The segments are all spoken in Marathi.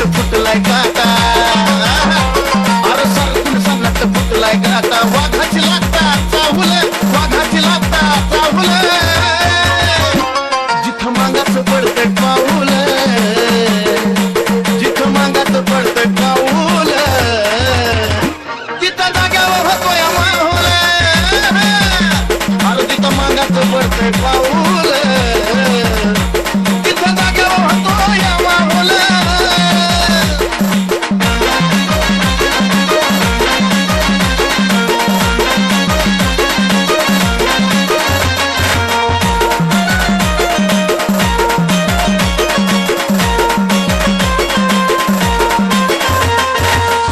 फुटलाय काटा अरे सरकून सन्नाट फुटलाय काटा वाघाची लागता चाहुल वाघाची लागता चाहुल जिथं मागाचं पडतंय पाऊल जिथं मागाचं पडतंय पाऊल तिथं जाग्यावर होतोय माहोल अरे जिथं मागाचं पडतंय पाऊल तिथं जाग्यावर होतोय माहोल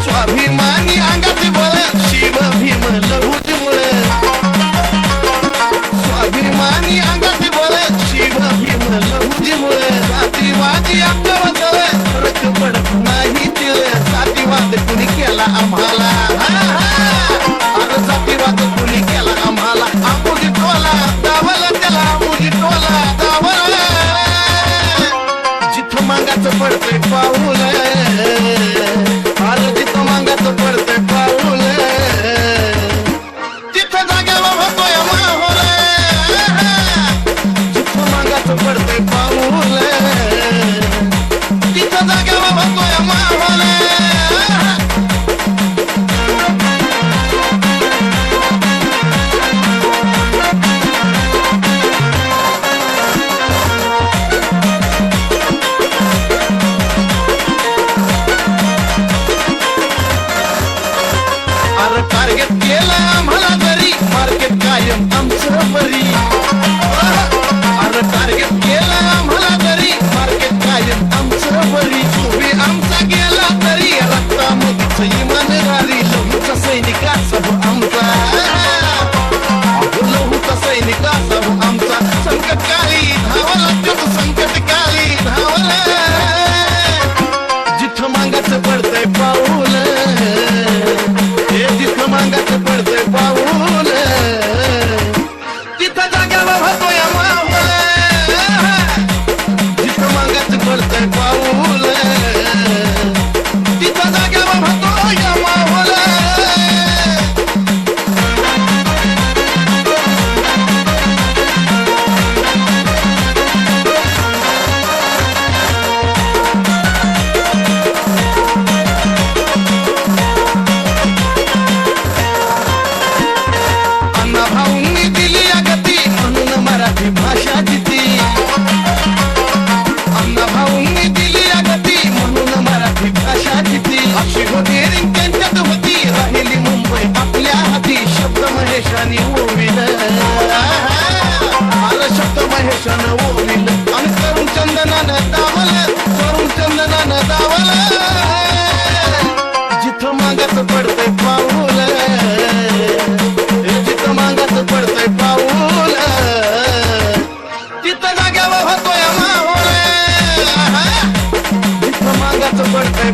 स्वाभिमानी अंगात बळ शिव भीम लहूच मुळ स्वाभिमानी अंगात बळ शिव भीम लहूच मुळ जातीवादी अंगावर फरक पडत नाही तिळ जातीवाद कुणी केला आम्हाला अरे जातीवाद कुणी केला आम्हाला आमुजी टोला दावला त्याला आमुजी टोला दावला जिथं मागाचं पडतंय पाऊल अरे जिथं मागाचं पडतंय पाऊल तिथं जाग्यावर होतोय माहोल जिथं मागाचं पडतंय पाऊल तिथं जाग्यावर होतोय माहोल अरे टार्गेट केलं आम्हाला तरी मार्केट कायम आमचं बरी अरे टार्गेट केलं आम्हाला तरी मार्केट कायम आमचं बरी तुम्ही आमचा गेला तरी रक्तामधीच इमानदारी लहूचा सैनिका सब आमचा लहूचा सैनिका सब आमचा संकटकाळी धावला त्याच संकटकाळी धावला जिथं मागाचं पडतंय पाऊल जिथं मागाचं पडतंय पाऊल तिथं जाग्यावर होतोय माहोल जिथं मागाचं पडतंय पाऊल तिथं जाग्यावर होतोय माहोल भाऊंनी दिली अगती म्हणून मराठी भाषा जिती अण्णा भाऊंनी दिली अगती म्हणून मराठी भाषा जिती अशी होती त्यांच्यात होती राहिली मुंबई आपल्या हाती शब्द महेशाने ओविल आला शब्द महेशानं ओविल आणि तरुण चंदनानं दावलं तरुण चंदनानं दावलं जिथं मागाचं पडतंय पाऊल मागाचं पडतंय पाऊल तिथं जाग्यावर होतोय माहोल जिथं मागाचं पडतंय